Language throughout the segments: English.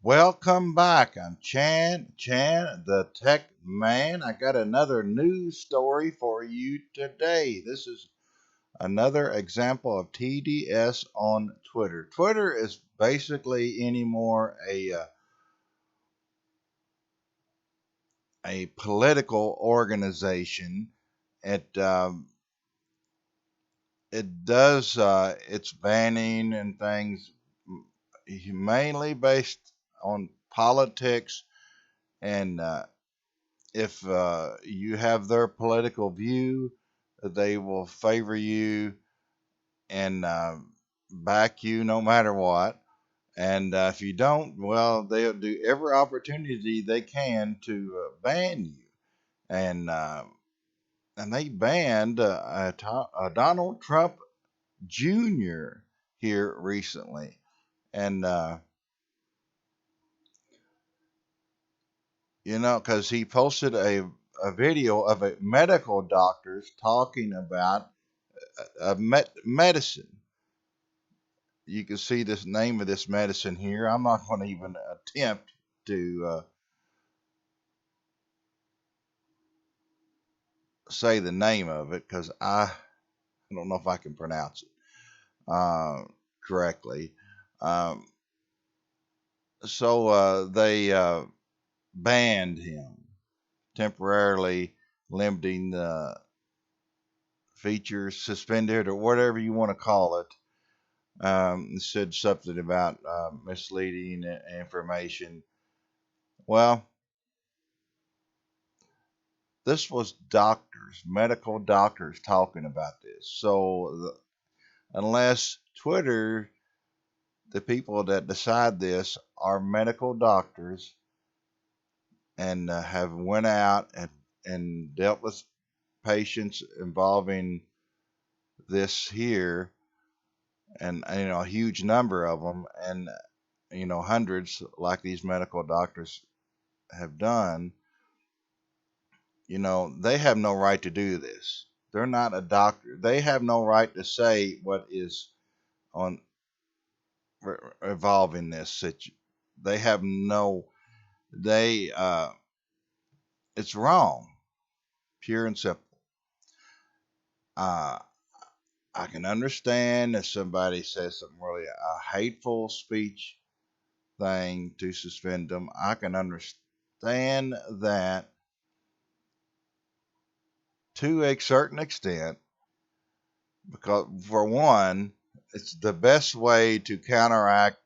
Welcome back. I'm Chan, the Tech Man. I got another news story for you today. This is another example of TDS on Twitter. Twitter is basically anymore a political organization. It it does its banning and things mainly based on politics and if you have their political view, they will favor you and back you no matter what. And if you don't, well, they'll do every opportunity they can to ban you. And uh, and they banned Donald Trump Jr. here recently. And because he posted a video of a medical doctors talking about medicine. You can see this name of this medicine here. I'm not going to even attempt to say the name of it because I don't know if I can pronounce it correctly. Um, so they banned him, temporarily limiting the features, suspended, or whatever you want to call it. It said something about misleading information. Well, this was doctors, medical doctors talking about this. So unless Twitter, the people that decide this are medical doctors and have went out and dealt with patients involving this here, and a huge number of them, and hundreds like these medical doctors have done. They have no right to do this. They're not a doctor. They have no right to say what is on involving this situation. They have no. They. It's wrong, pure and simple. Uh, I can understand if somebody says something really a hateful speech thing to suspend them. I can understand that to a certain extent because for one, it's the best way to counteract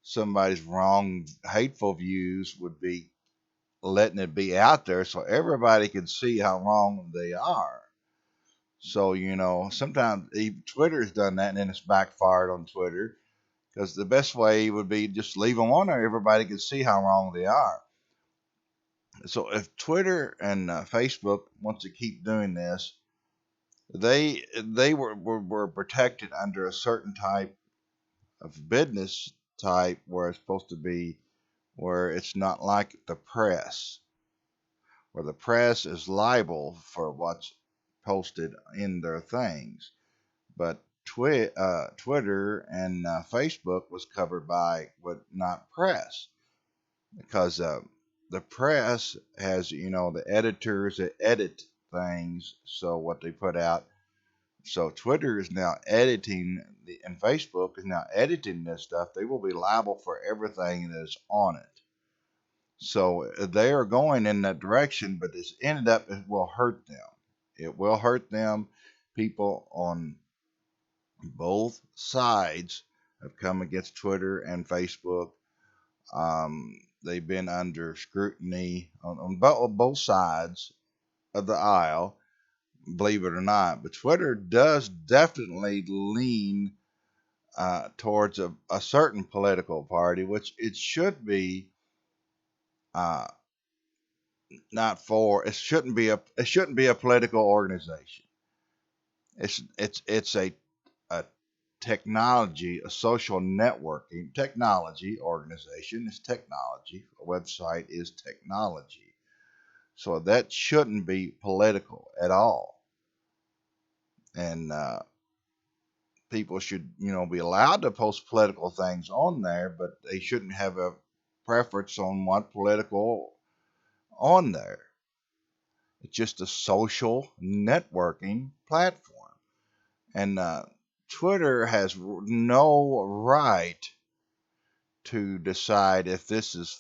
somebody's wrong, hateful views would be letting it be out there so everybody can see how wrong they are. So, sometimes Twitter's done that and then it's backfired on Twitter because the best way would be just leave them on there. Everybody can see how wrong they are. So, if Twitter and Facebook wants to keep doing this, they were protected under a certain type of business type where it's supposed to be where it's not like the press, where the press is liable for what's posted in their things. But Twitter and Facebook was covered by what not press because the press has the editors that edit things. So what they put out. So Twitter is now editing and Facebook is now editing this stuff. They will be liable for everything that is on it. So they are going in that direction, but it's ended up it will hurt them. It will hurt them. People on both sides have come against Twitter and Facebook. They've been under scrutiny on both sides of the aisle, believe it or not. But Twitter does definitely lean towards a certain political party, which it should be uh, not for. It shouldn't be a political organization. It's a technology, a social networking technology organization is technology. A website is technology. So that shouldn't be political at all. And people should, be allowed to post political things on there, but they shouldn't have a preference on what political on there. It's just a social networking platform. And Twitter has no right to decide if this is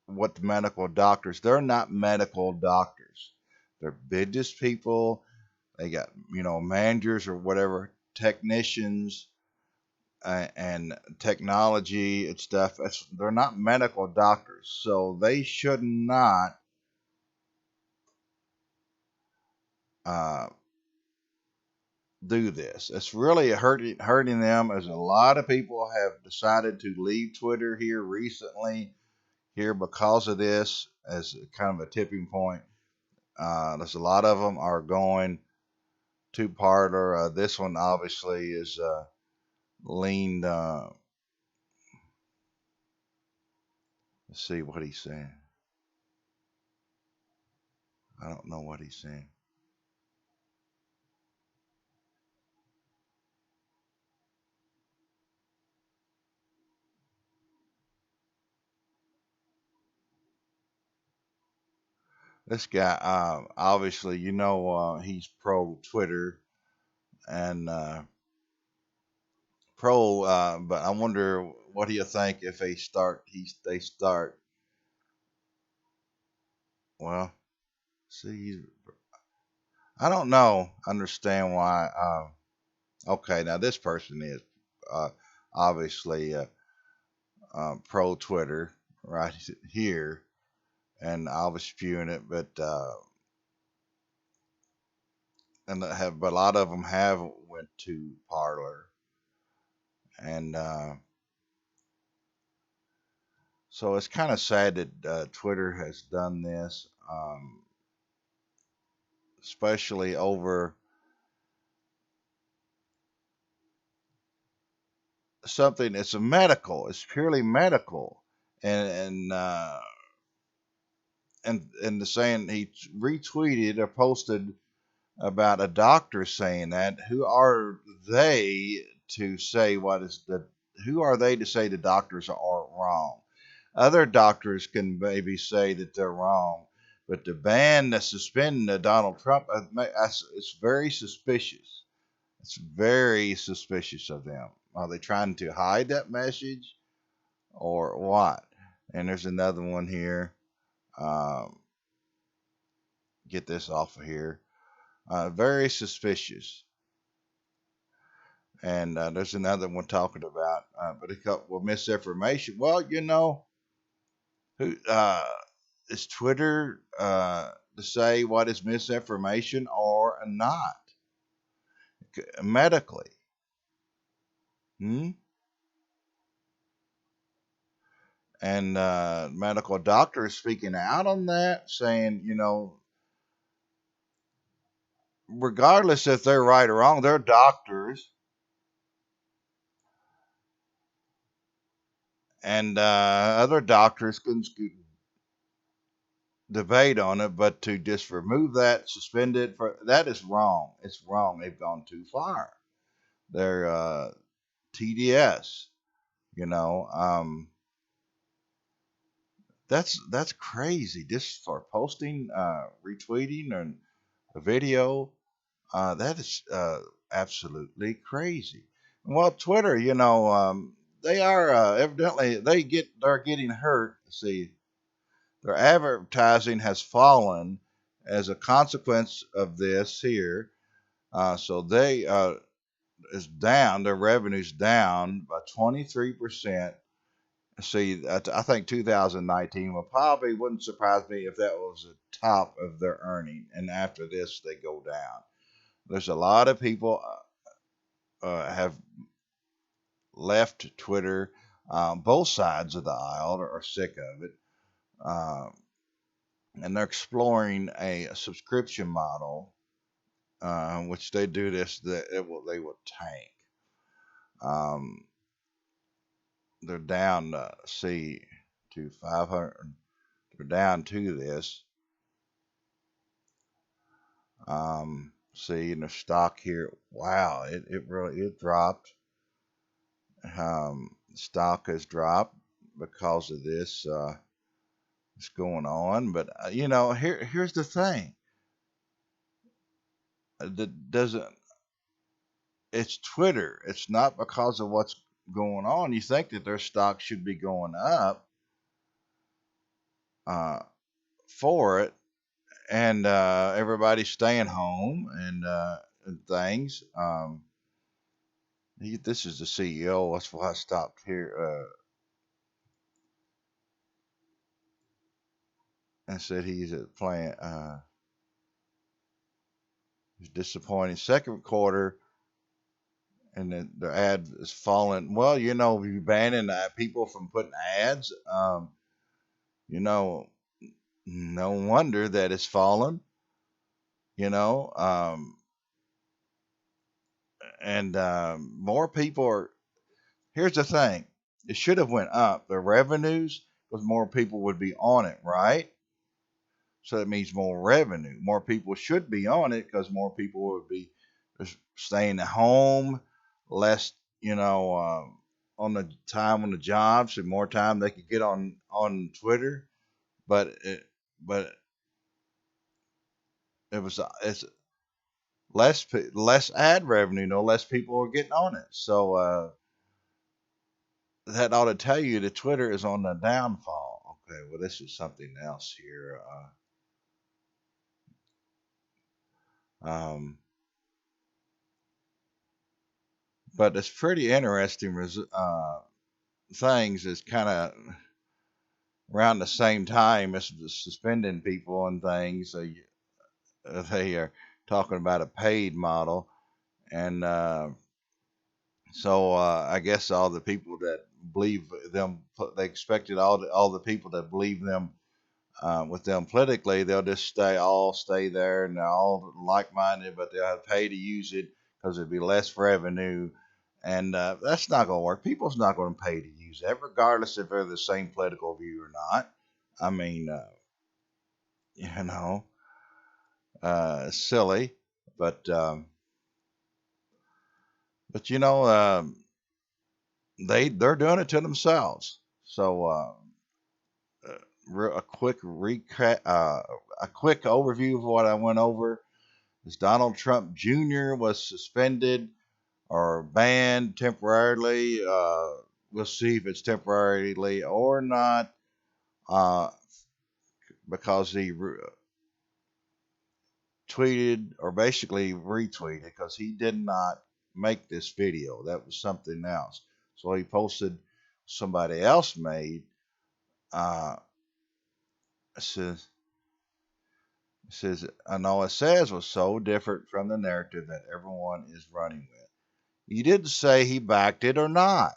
what the medical doctors, they're not medical doctors. They're business people. They got, managers or whatever, technicians, and technology and stuff. They're not medical doctors. So they should not uh, do this. It's really hurting them, as a lot of people have decided to leave Twitter here recently, here because of this, as kind of a tipping point. There's a lot of them are going to Parler. This one obviously is leaned. Let's see what he's saying. I don't know what he's saying. This guy, obviously, he's pro Twitter and pro, but I wonder what do you think if they start. Well, see, I don't know, understand why. Okay, now this person is uh, obviously pro Twitter right here, and I was spewing it, but but a lot of them have went to Parlor, and so it's kind of sad that Twitter has done this, especially over something. It's a medical. It's purely medical, and and the saying he retweeted or posted about a doctor saying that. Who are they to say what is the? Who are they to say the doctors are wrong? Other doctors can maybe say that they're wrong, but the ban that's suspending Donald Trump, it's very suspicious. It's very suspicious of them. Are they trying to hide that message or what? And there's another one here. Um, get this off of here. Very suspicious. And there's another one talking about, but a couple of misinformation. Well, who is Twitter to say what is misinformation or not medically? Hmm? And medical doctors speaking out on that, saying, regardless if they're right or wrong, they're doctors, and other doctors can debate on it, but to just remove that, suspend it, for that is wrong. It's wrong. They've gone too far. They're TDS. You know, that's crazy. Just for posting, retweeting, and a video, that is absolutely crazy. Well, Twitter, they are evidently they're getting hurt. See, their advertising has fallen as a consequence of this here. So they is down. Their revenue's down by 23%. See, I think 2019 will probably wouldn't surprise me if that was the top of their earning, and after this they go down. There's a lot of people have left Twitter. Both sides of the aisle are sick of it, uh, and they're exploring a subscription model, which they do this that they will tank. Um, they're down, see, to 500. They're down to this. See in the stock here, wow, it really it dropped. Stock has dropped. because of this that's going on. But here's the thing. That doesn't. It's Twitter. It's not because of what's going on. You think that their stock should be going up uh, for it, and everybody's staying home and things. This is the CEO. That's why I stopped here and said he's playing. He's disappointing. Second quarter, and then the ad is falling. Well, you banning people from putting ads. You know, no wonder that it's fallen. You know, and more people are. Here's the thing: it should have went up. The revenues, because more people would be on it, right? So that means more revenue. More people should be on it because more people would be staying at home, less, on the time on the jobs, and more time they could get on Twitter. But it's less ad revenue. No less people are getting on it. So that ought to tell you that Twitter is on the downfall. Okay, well this is something else here. Um, but it's pretty interesting things is kind of around the same time as suspending people and things. They are talking about a paid model, and so I guess all the people that believe them, they expected all the people that believe them with them politically, they'll just stay there, and they're all like-minded, but they'll have to pay to use it because it'd be less revenue, and that's not going to work. People's not going to pay to use that, regardless if they're the same political view or not. I mean, you know, silly, but they're doing it to themselves. So a quick recap, a quick overview of what I went over is Donald Trump Jr. was suspended or banned temporarily. We'll see if it's temporarily or not, uh, because he tweeted or basically retweeted because he did not make this video. That was something else. So he posted somebody else made. Uh, says says I know it says was so different from the narrative that everyone is running with. He didn't say he backed it or not.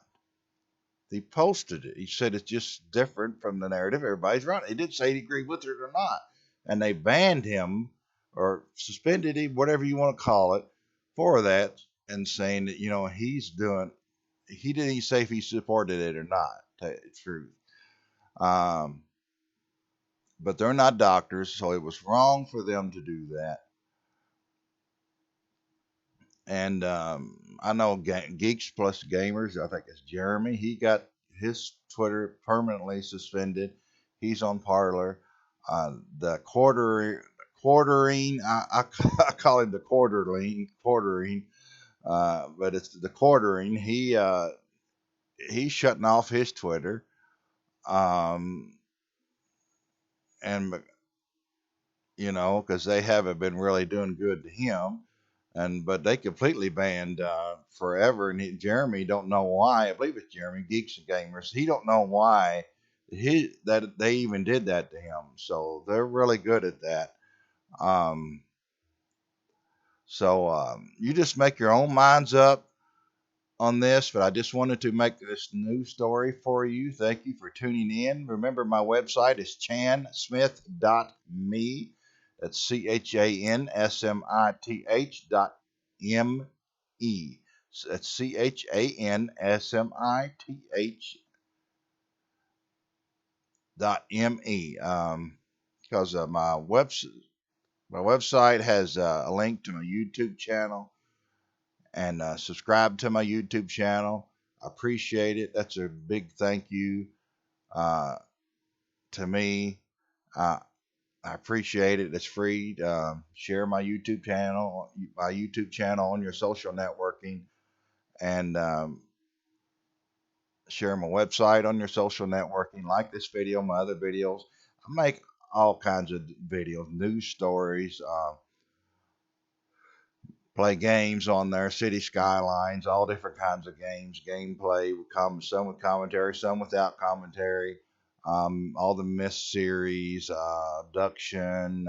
He posted it. He said it's just different from the narrative everybody's running. He didn't say he agreed with it or not. And they banned him or suspended him, whatever you want to call it, for that, and saying that, he didn't even say if he supported it or not, to tell you the truth. Um, but they're not doctors, so it was wrong for them to do that. And I know Geeks Plus Gamers, I think it's Jeremy, he got his Twitter permanently suspended. He's on Parler. The quartering, I call him the quartering, but it's the quartering. He's shutting off his Twitter, um, and because they haven't been really doing good to him. But they completely banned forever. And Jeremy don't know why. I believe it's Jeremy Geeks and Gamers. He don't know why that they even did that to him. So they're really good at that. Um, so you just make your own minds up on this, but I just wanted to make this news story for you. Thank you for tuning in. Remember, my website is chansmith.me. That's CHANSMITH.me. That's CHANSMITH.me. Because my website has a link to my YouTube channel, and subscribe to my YouTube channel. I appreciate it. That's a big thank you. To me, I appreciate it. It's free. Share my YouTube channel on your social networking, and share my website on your social networking. Like this video, my other videos. I make all kinds of videos, news stories, play games on there, City Skylines, all different kinds of games, gameplay, some with commentary, some without commentary. All the Myst series, Abduction,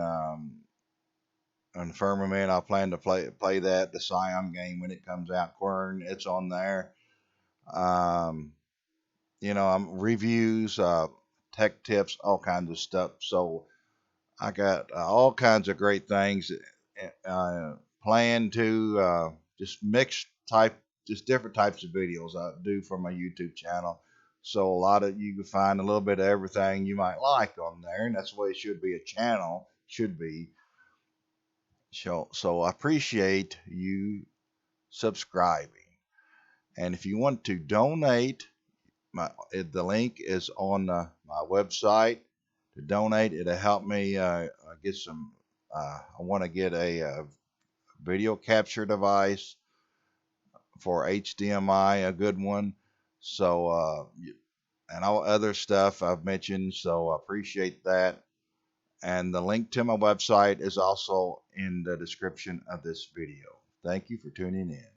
and Firmament. I plan to play that, the Scion game when it comes out. Quern, it's on there. Um, I'm reviews, tech tips, all kinds of stuff. So I got all kinds of great things planned to just just different types of videos I do for my YouTube channel. So you can find a little bit of everything you might like on there, and that's the way it should be. A channel should be. So I appreciate you subscribing. And if you want to donate, the link is on my website. To donate, it'll help me get some. I want to get a video capture device for HDMI, a good one. So, and all other stuff I've mentioned. So I appreciate that. And the link to my website is also in the description of this video. Thank you for tuning in.